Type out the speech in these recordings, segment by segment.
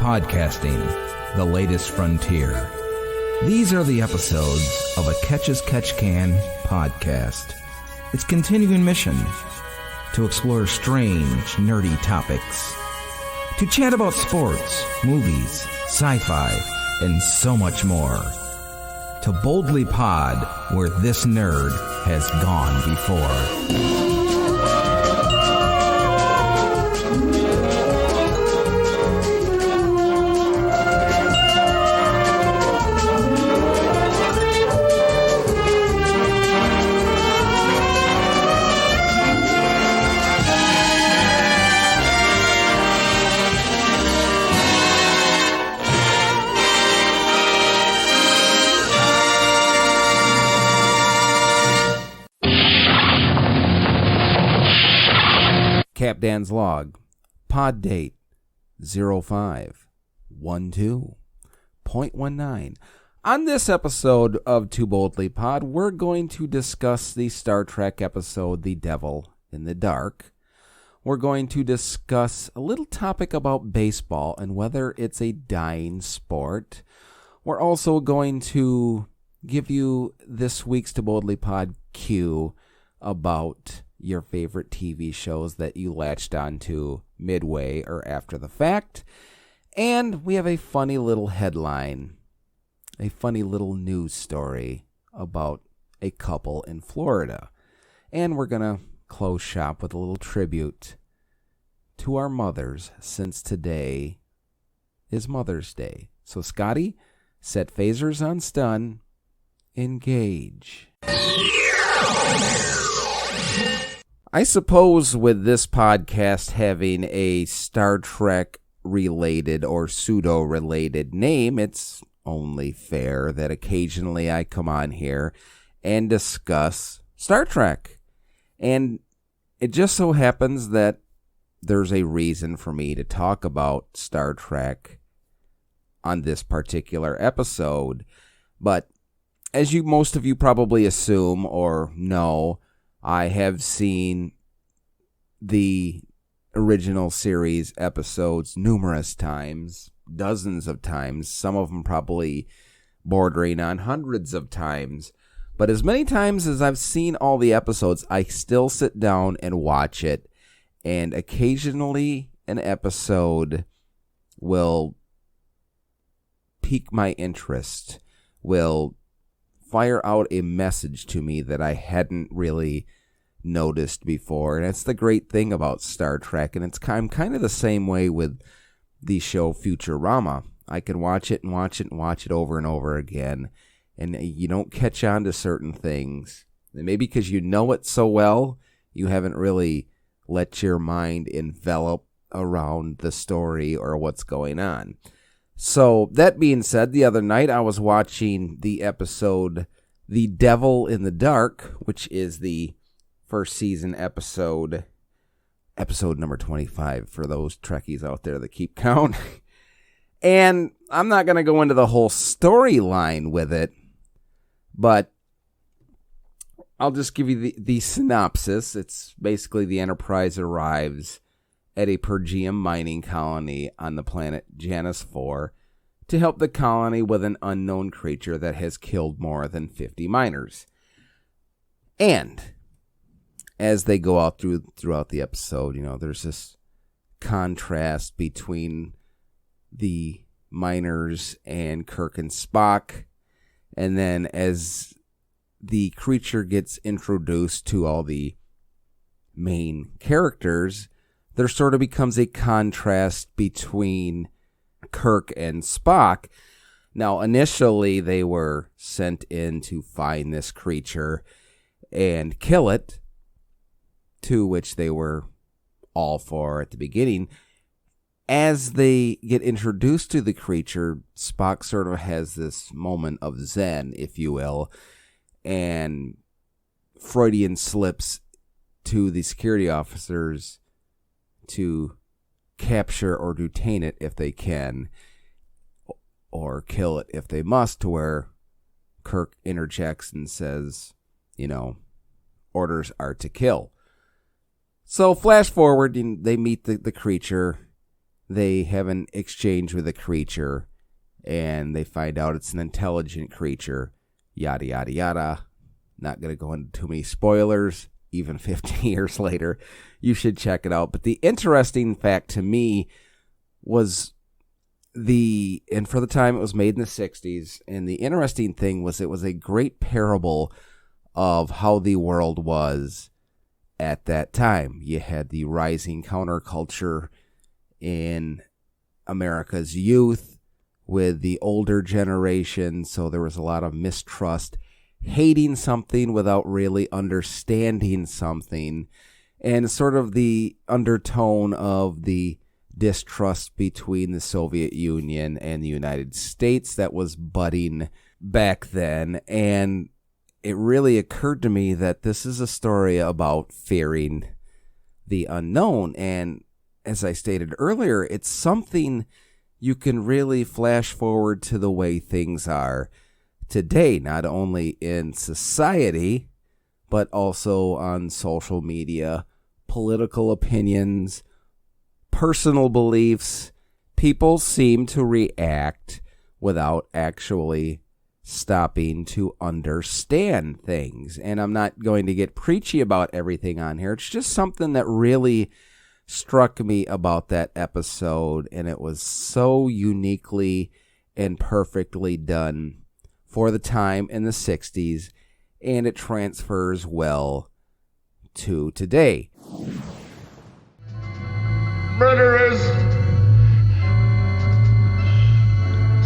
Podcasting, the latest frontier. These are the episodes of a Catch as Catch Can podcast. Its continuing mission: to explore strange, nerdy topics, to chat about sports, movies, sci-fi, and so much more. To boldly pod where this nerd has gone before. Captain's log, pod date 0512.19. On this episode of Too Boldly Pod, we're going to discuss the Star Trek episode, The Devil in the Dark. We're going to discuss a little topic about baseball and whether it's a dying sport. We're also going to give you this week's Too Boldly Pod Q about your favorite TV shows that you latched onto midway or after the fact. And we have a funny little headline, a funny little news story about a couple in Florida. And we're going to close shop with a little tribute to our mothers, since today is Mother's Day. So Scotty, set phasers on stun, engage. I suppose with this podcast having a Star Trek related or pseudo related name, it's only fair that occasionally I come on here and discuss Star Trek. And it just so happens that there's a reason for me to talk about Star Trek on this particular episode. But as most of you probably assume or know, I have seen the original series episodes numerous times, dozens of times, some of them probably bordering on hundreds of times. But as many times as I've seen all the episodes, I still sit down and watch it. And occasionally an episode will pique my interest, will fire out a message to me that I hadn't really noticed before. And it's the great thing about Star Trek, and I'm kind of the same way with the show Futurama. I can watch it and watch it and watch it over and over again, and you don't catch on to certain things. And maybe because you know it so well, you haven't really let your mind envelop around the story or what's going on. So, that being said, the other night I was watching the episode The Devil in the Dark, which is the first season episode number 25 for those Trekkies out there that keep count. And I'm not going to go into the whole storyline with it, but I'll just give you the synopsis. It's basically the Enterprise arrives at a Pergium mining colony on the planet Janus 4 to help the colony with an unknown creature that has killed more than 50 miners. And as they go out throughout the episode, there's this contrast between the miners and Kirk and Spock. And then as the creature gets introduced to all the main characters, there sort of becomes a contrast between Kirk and Spock. Now, initially, they were sent in to find this creature and kill it, to which they were all for at the beginning. As they get introduced to the creature, Spock sort of has this moment of zen, if you will, and Freudian slips to the security officers to capture or detain it if they can, or kill it if they must, to where Kirk interjects and says, orders are to kill. So flash forward, they meet the creature, they have an exchange with a creature, and they find out it's an intelligent creature, yada, yada, yada. Not going to go into too many spoilers, even 50 years later. You should check it out. But the interesting fact to me was and for the time it was made in the 60s, and the interesting thing was it was a great parable of how the world was at that time. You had the rising counterculture in America's youth with the older generation, so there was a lot of mistrust, hating something without really understanding something, and sort of the undertone of the distrust between the Soviet Union and the United States that was budding back then. And it really occurred to me that this is a story about fearing the unknown. And as I stated earlier, it's something you can really flash forward to the way things are today, not only in society, but also on social media, political opinions, personal beliefs. People seem to react without actually stopping to understand things. And I'm not going to get preachy about everything on here. It's just something that really struck me about that episode, and it was so uniquely and perfectly done for the time in the 60s, and it transfers well to today. Murderers!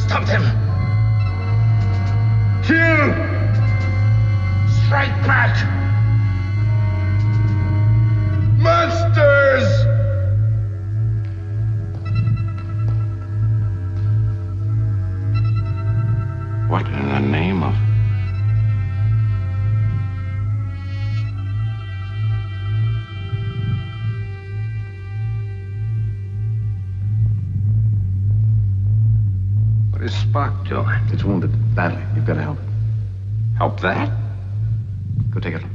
Stop them! Kill! Strike back! Monsters! What in the name of... What is Spock doing? It's wounded badly. You've got to help it. Help that? Go take a look.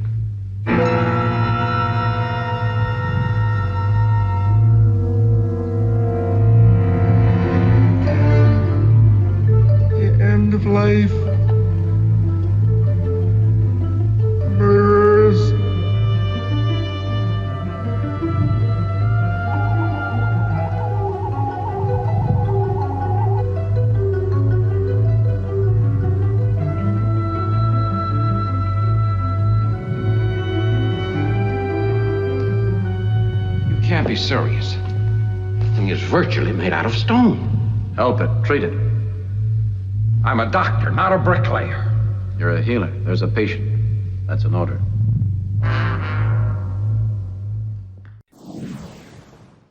The end of life. Murderers. You can't be serious. The thing is virtually made out of stone. Help it. Treat it. I'm a doctor, not a bricklayer. You're a healer. There's a patient. That's an order.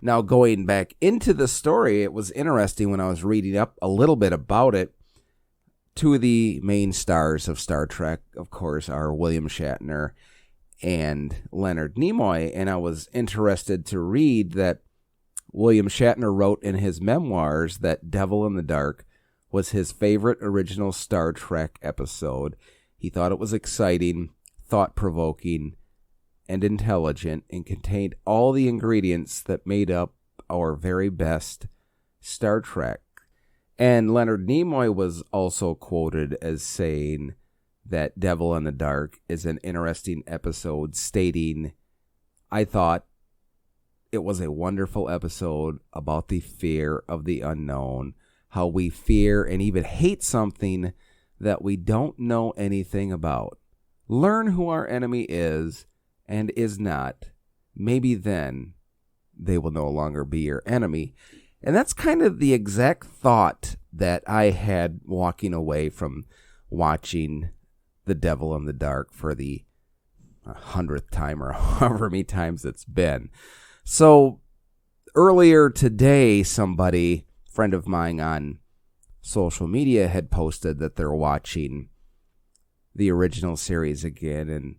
Now, going back into the story, it was interesting when I was reading up a little bit about it. Two of the main stars of Star Trek, of course, are William Shatner and Leonard Nimoy, and I was interested to read that William Shatner wrote in his memoirs that Devil in the Dark was his favorite original Star Trek episode. He thought it was exciting, thought-provoking, and intelligent, and contained all the ingredients that made up our very best Star Trek. And Leonard Nimoy was also quoted as saying that Devil in the Dark is an interesting episode, stating, "I thought it was a wonderful episode about the fear of the unknown, how we fear and even hate something that we don't know anything about. Learn who our enemy is and is not. Maybe then they will no longer be your enemy." And that's kind of the exact thought that I had walking away from watching The Devil in the Dark for the 100th time or however many times it's been. So earlier today, somebody, friend of mine on social media, had posted that they're watching the original series again,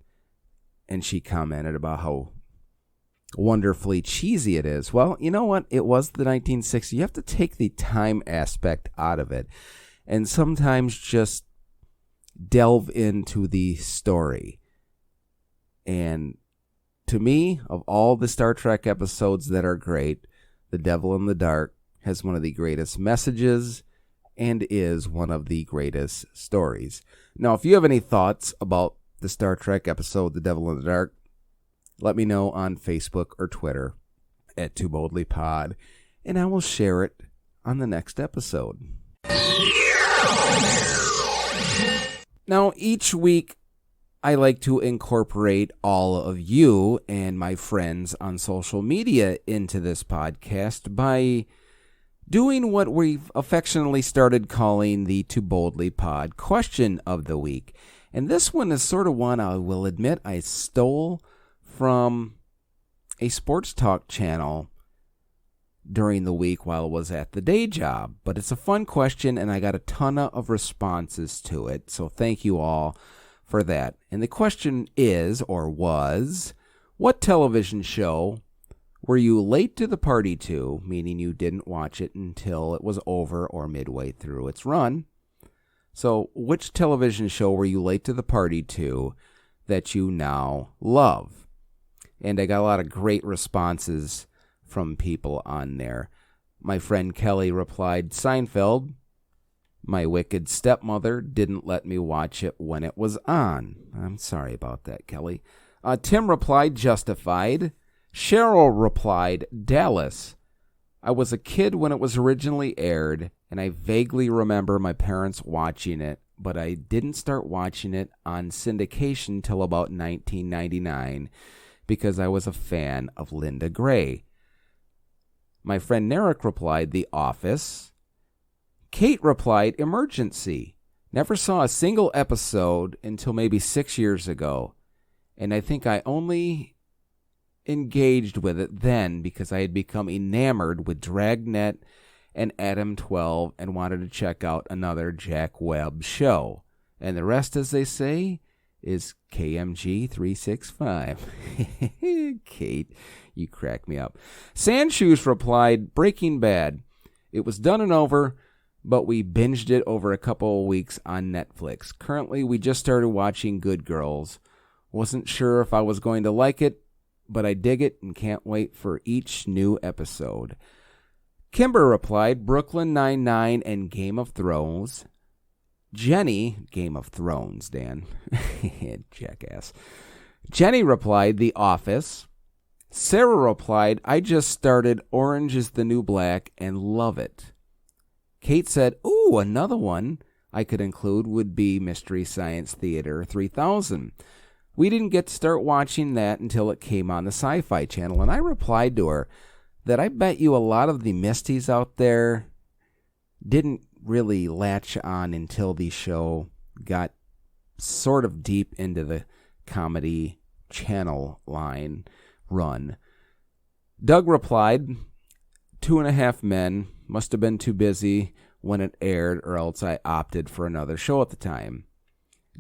and she commented about how wonderfully cheesy it is. Well, you know what? It was the 1960s. You have to take the time aspect out of it and sometimes just delve into the story. And to me, of all the Star Trek episodes that are great, The Devil in the Dark has one of the greatest messages and is one of the greatest stories. Now, if you have any thoughts about the Star Trek episode, The Devil in the Dark, let me know on Facebook or Twitter at Too Boldly Pod, and I will share it on the next episode. Now, each week, I like to incorporate all of you and my friends on social media into this podcast by doing what we've affectionately started calling the Too Boldly Pod Question of the Week. And this one is sort of one I will admit I stole from a sports talk channel during the week while I was at the day job. But it's a fun question, and I got a ton of responses to it. So thank you all for that. And the question is, or was, what television show were you late to the party to, meaning you didn't watch it until it was over or midway through its run? So which television show were you late to the party to that you now love? And I got a lot of great responses from people on there. My friend Kelly replied, Seinfeld. My wicked stepmother didn't let me watch it when it was on. I'm sorry about that, Kelly. Tim replied, Justified. Cheryl replied, Dallas. I was a kid when it was originally aired, and I vaguely remember my parents watching it, but I didn't start watching it on syndication till about 1999 because I was a fan of Linda Gray. My friend Narek replied, The Office. Kate replied, Emergency. Never saw a single episode until maybe 6 years ago, and I think I only engaged with it then because I had become enamored with Dragnet and Adam 12 and wanted to check out another Jack Webb show. And the rest, as they say, is KMG 365. Kate, you crack me up. Sandshoes replied, Breaking Bad. It was done and over, but we binged it over a couple of weeks on Netflix. Currently, we just started watching Good Girls. Wasn't sure if I was going to like it, but I dig it and can't wait for each new episode. Kimber replied, Brooklyn Nine-Nine and Game of Thrones. Jenny, Game of Thrones, Dan. Jackass. Jenny replied, The Office. Sarah replied, I just started Orange is the New Black and love it. Kate said, ooh, another one I could include would be Mystery Science Theater 3000. We didn't get to start watching that until it came on the Sci-Fi channel, and I replied to her that I bet you a lot of the Misties out there didn't really latch on until the show got sort of deep into the comedy channel line run. Doug replied, 2.5 Men, must have been too busy when it aired, or else I opted for another show at the time.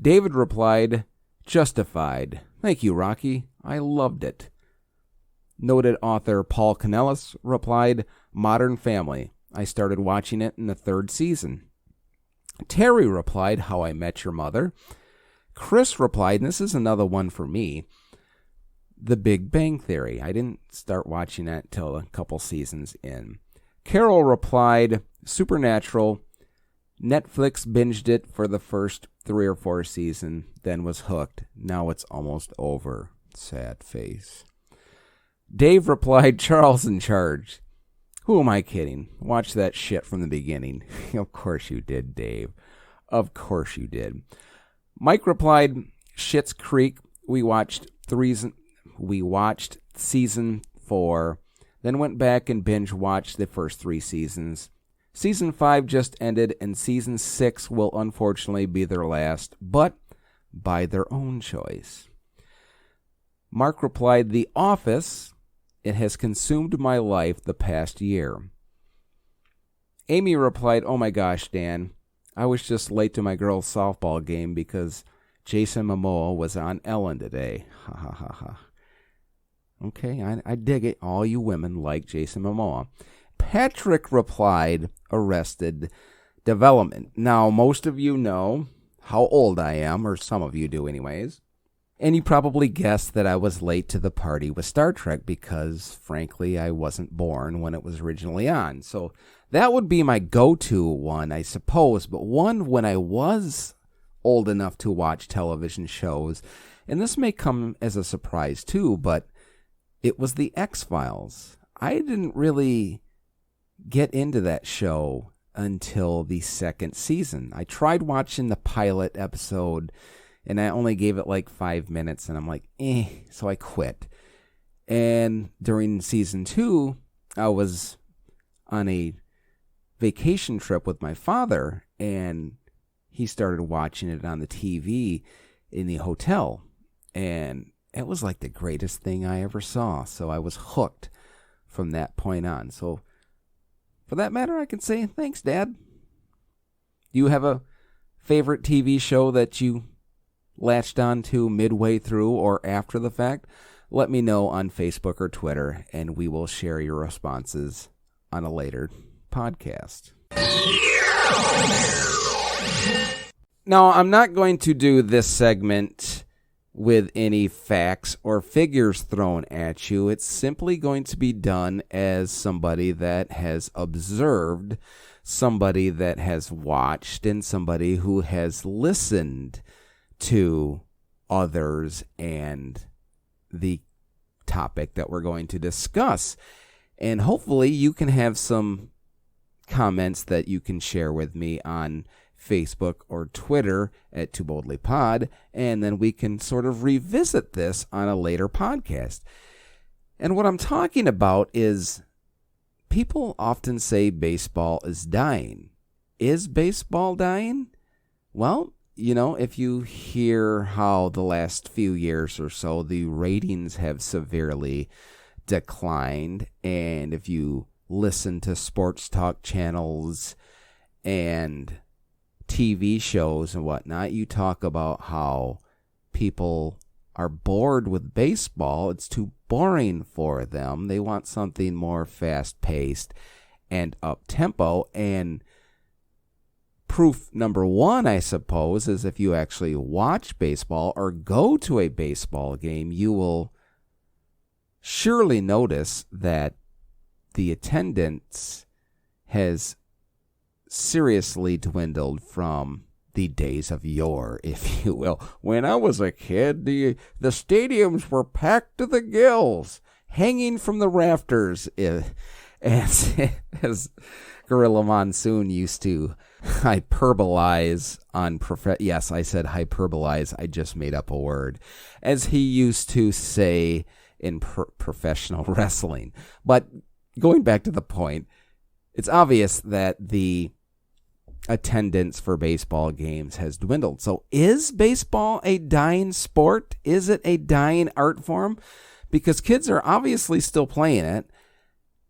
David replied, Justified. Thank you, Rocky. I loved it. Noted author Paul Canellis replied, Modern Family. I started watching it in the 3rd season. Terry replied, How I Met Your Mother. Chris replied, and this is another one for me, The Big Bang Theory. I didn't start watching that till a couple seasons in. Carol replied, Supernatural. Netflix binged it for the first 3 or 4 seasons, then was hooked. Now it's almost over. Sad face. Dave replied, Charles in Charge. Who am I kidding? Watch that shit from the beginning. Of course you did, Dave. Of course you did. Mike replied, Schitt's Creek. We watched season 4, then went back and binge watched the first 3 seasons. Season 5 just ended, and Season 6 will unfortunately be their last, but by their own choice. Mark replied, The Office. It has consumed my life the past year. Amy replied, Oh my gosh, Dan. I was just late to my girls' softball game because Jason Momoa was on Ellen today. Ha ha ha ha. Okay, I dig it. All you women like Jason Momoa. Patrick replied, Arrested Development. Now, most of you know how old I am, or some of you do anyways. And you probably guessed that I was late to the party with Star Trek because, frankly, I wasn't born when it was originally on. So that would be my go-to one, I suppose. But one when I was old enough to watch television shows, and this may come as a surprise too, but it was the X-Files. I didn't really get into that show until the second season. I tried watching the pilot episode, and I only gave it like 5 minutes, and I'm like, so I quit. And during season 2, I was on a vacation trip with my father, and he started watching it on the TV in the hotel. And it was like the greatest thing I ever saw. So I was hooked from that point on. So for that matter, I can say, thanks, Dad. Do you have a favorite TV show that you latched onto midway through or after the fact? Let me know on Facebook or Twitter, and we will share your responses on a later podcast. Now, I'm not going to do this segment with any facts or figures thrown at you. It's simply going to be done as somebody that has observed, somebody that has watched, and somebody who has listened to others and the topic that we're going to discuss. And hopefully you can have some comments that you can share with me on Facebook or Twitter at Too Boldly Pod, and then we can sort of revisit this on a later podcast. And what I'm talking about is people often say baseball is dying. Is baseball dying? Well, you know, if you hear how the last few years or so the ratings have severely declined, and if you listen to sports talk channels and TV shows and whatnot, you talk about how people are bored with baseball. It's too boring for them. They want something more fast-paced and up-tempo. And proof number one, I suppose, is if you actually watch baseball or go to a baseball game, you will surely notice that the attendance has seriously dwindled from the days of yore, if you will. When I was a kid, the stadiums were packed to the gills, hanging from the rafters, as Gorilla Monsoon used to hyperbolize on yes, I said hyperbolize. I just made up a word, as he used to say in professional wrestling. But going back to the point, it's obvious that the attendance for baseball games has dwindled. So is baseball a dying sport? Is it a dying art form? Because kids are obviously still playing it,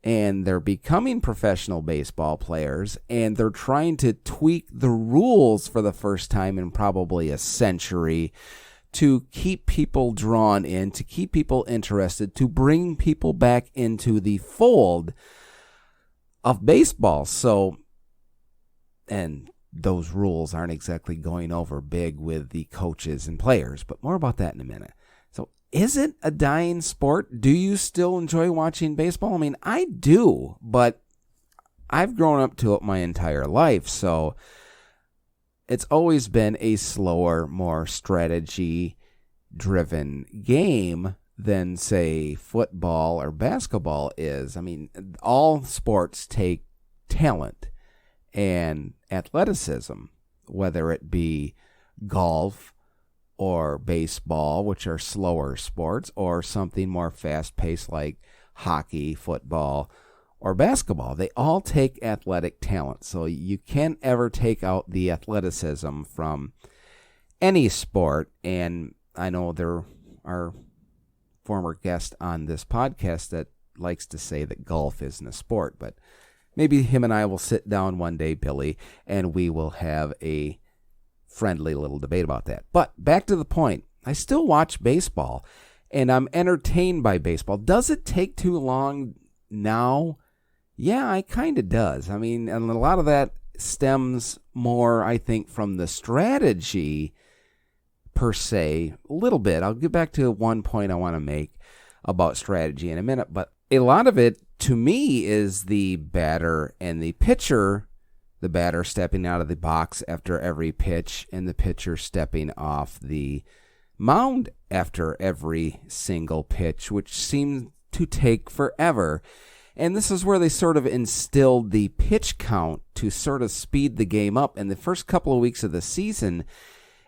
and they're becoming professional baseball players, and they're trying to tweak the rules for the first time in probably a century to keep people drawn in, to keep people interested, to bring people back into the fold of baseball. So, and those rules aren't exactly going over big with the coaches and players, but more about that in a minute. So, is it a dying sport? Do you still enjoy watching baseball? I mean, I do, but I've grown up to it my entire life, so it's always been a slower, more strategy-driven game than, say, football or basketball is. I mean, all sports take talent and athleticism, whether it be golf or baseball, which are slower sports, or something more fast-paced like hockey, football, or basketball. They all take athletic talent, so you can't ever take out the athleticism from any sport. And I know there are former guest on this podcast that likes to say that golf isn't a sport, but maybe him and I will sit down one day, Billy, and we will have a friendly little debate about that. But back to the point, I still watch baseball, and I'm entertained by baseball. Does it take too long now? Yeah, it kind of does. I mean, and a lot of that stems more, I think, from the strategy per se, a little bit. I'll get back to one point I want to make about strategy in a minute, but a lot of it, to me, is the batter and the pitcher. The batter stepping out of the box after every pitch, and the pitcher stepping off the mound after every single pitch, which seemed to take forever. And this is where they sort of instilled the pitch count to sort of speed the game up. And the first couple of weeks of the season,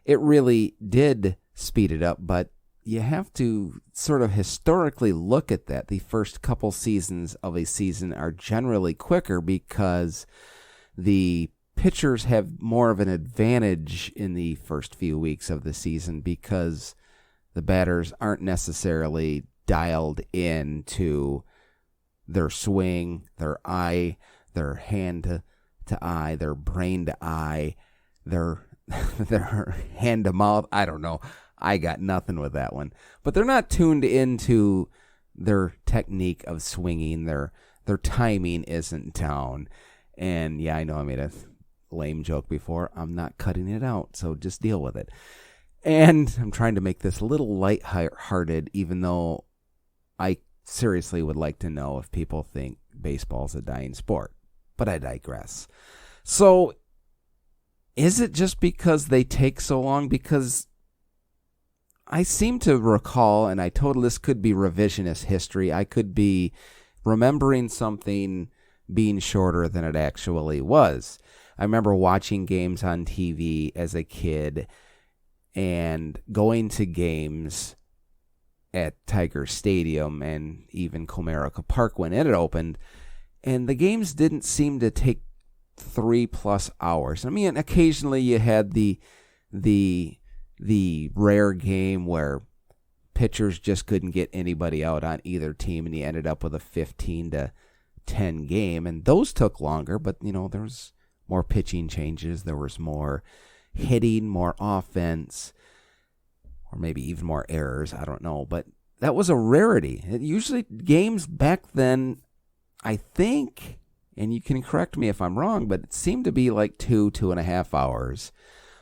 it really did speed it up, but you have to sort of historically look at that. The first couple seasons of a season are generally quicker because the pitchers have more of an advantage in the first few weeks of the season because the batters aren't necessarily dialed in to their swing, their eye, their hand to eye, their brain to eye, their hand to mouth. I don't know. I got nothing with that one. But they're not tuned into their technique of swinging. Their timing isn't down. And yeah, I know I made a lame joke before. I'm not cutting it out, so just deal with it. And I'm trying to make this a little lighthearted, even though I seriously would like to know if people think baseball's a dying sport. But I digress. So, is it just because they take so long? Because I seem to recall, and I told this could be revisionist history, I could be remembering something being shorter than it actually was. I remember watching games on TV as a kid and going to games at Tiger Stadium and even Comerica Park when it opened, and the games didn't seem to take 3+ hours. I mean, occasionally you had the rare game where pitchers just couldn't get anybody out on either team, and you ended up with a 15-10 game, and those took longer, but there was more pitching changes, there was more hitting, more offense, or maybe even more errors, I don't know, but that was a rarity. Usually games back then, I think, and you can correct me if I'm wrong, but it seemed to be like 2.5 hours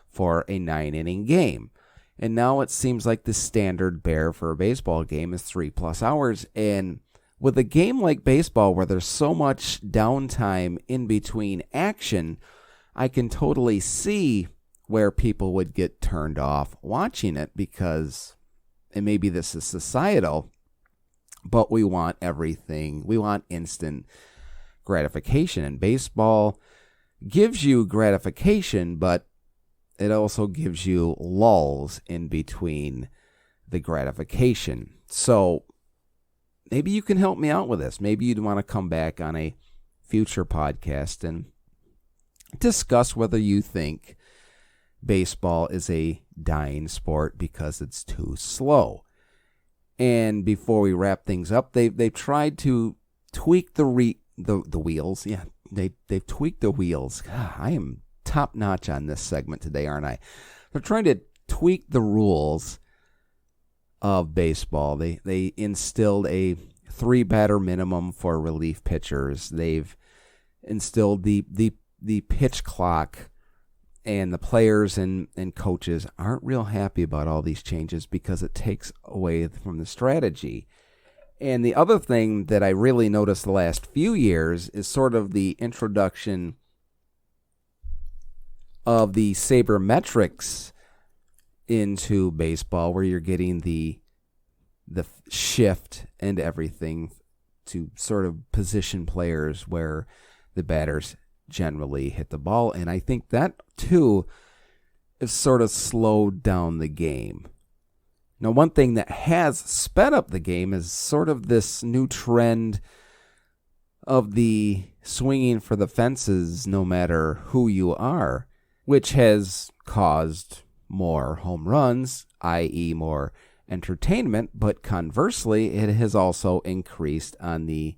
for a 9-inning game. And now it seems like the standard bear for a baseball game is 3+ hours. And with a game like baseball where there's so much downtime in between action, I can totally see where people would get turned off watching it because, and maybe this is societal, but we want everything. We want instant gratification. And baseball gives you gratification, but it also gives you lulls in between the gratification. So maybe you can help me out with this. Maybe you'd want to come back on a future podcast and discuss whether you think baseball is a dying sport because it's too slow. And before we wrap things up, they've tried to tweak the wheels. Yeah, they've tweaked the wheels. God, I am top notch on this segment today, aren't I? They're trying to tweak the rules of baseball. They instilled a 3-batter minimum for relief pitchers. They've instilled the pitch clock, and the players and coaches aren't real happy about all these changes because it takes away from the strategy. And the other thing that I really noticed the last few years is sort of the introduction of the sabermetrics into baseball, where you're getting the shift and everything to sort of position players where the batters generally hit the ball. And I think that, too, has sort of slowed down the game. Now, one thing that has sped up the game is sort of this new trend of the swinging for the fences no matter who you are, which has caused more home runs, i.e. more entertainment, but conversely, it has also increased on the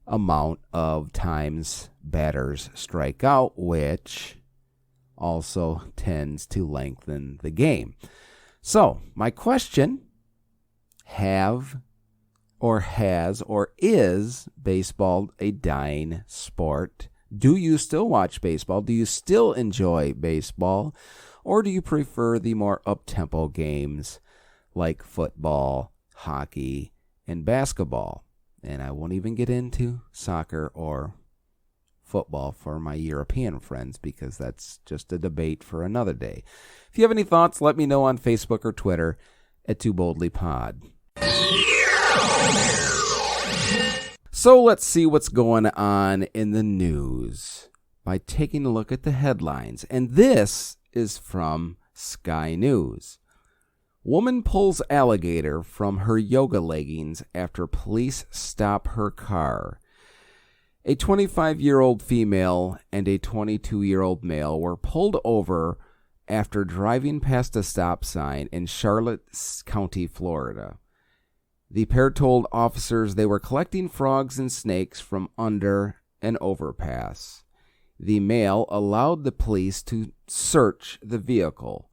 amount of times batters strike out, which also tends to lengthen the game. So, my question, has or is baseball a dying sport? Do you still watch baseball? Do you still enjoy baseball? Or do you prefer the more up-tempo games like football, hockey, and basketball? And I won't even get into soccer or football for my European friends because that's just a debate for another day. If you have any thoughts, let me know on Facebook or Twitter at TooBoldlyPod. So let's see what's going on in the news by taking a look at the headlines. And this is from Sky News. Woman pulls alligator from her yoga leggings after police stop her car. A 25-year-old female and a 22-year-old male were pulled over after driving past a stop sign in Charlotte County, Florida. The pair told officers they were collecting frogs and snakes from under an overpass. The male allowed the police to search the vehicle.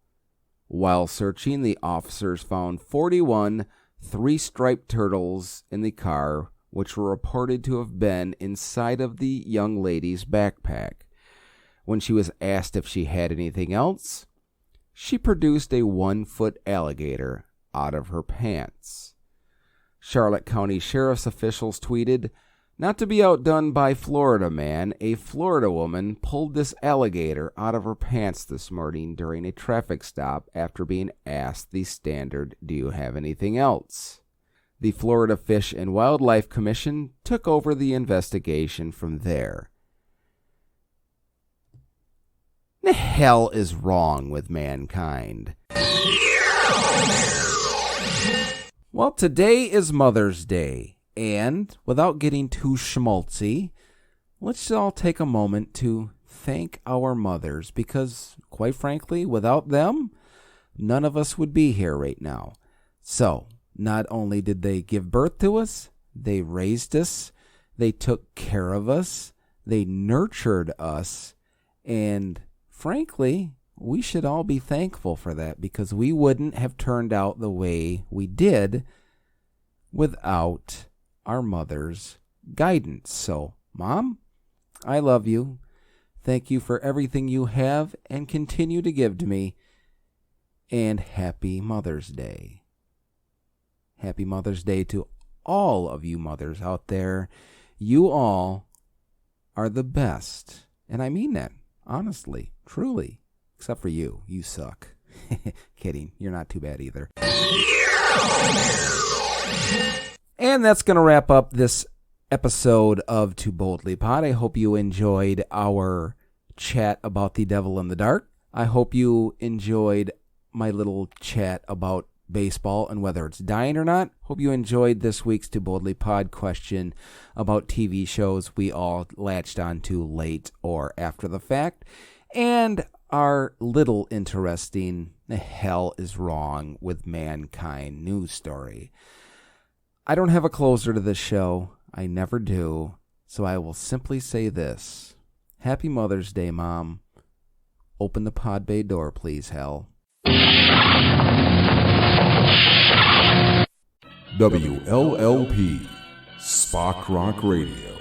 While searching, the officers found 41 three-striped turtles in the car, which were reported to have been inside of the young lady's backpack. When she was asked if she had anything else, she produced a 1-foot alligator out of her pants. Charlotte County Sheriff's officials tweeted, "Not to be outdone by Florida man, a Florida woman pulled this alligator out of her pants this morning during a traffic stop after being asked the standard, 'Do you have anything else?'" The Florida Fish and Wildlife Commission took over the investigation from there. The hell is wrong with mankind? Well, today is Mother's Day, and without getting too schmaltzy, let's all take a moment to thank our mothers, because, quite frankly, without them, none of us would be here right now. So, not only did they give birth to us, they raised us, they took care of us, they nurtured us, and frankly, we should all be thankful for that because we wouldn't have turned out the way we did without our mother's guidance. So, Mom, I love you. Thank you for everything you have and continue to give to me. And happy Mother's Day. Happy Mother's Day to all of you mothers out there. You all are the best. And I mean that, honestly, truly. Except for you. You suck. Kidding. You're not too bad either. And that's going to wrap up this episode of Too Boldly Pod. I hope you enjoyed our chat about the Devil in the Dark. I hope you enjoyed my little chat about baseball and whether it's dying or not. Hope you enjoyed this week's Too Boldly Pod question about TV shows we all latched onto late or after the fact. And our little interesting "the hell is wrong with mankind" news story. I don't have a closer to this show. I never do. So I will simply say this. Happy Mother's Day, Mom. Open the pod bay door, please, hell. WLLP, Spock Rock Radio.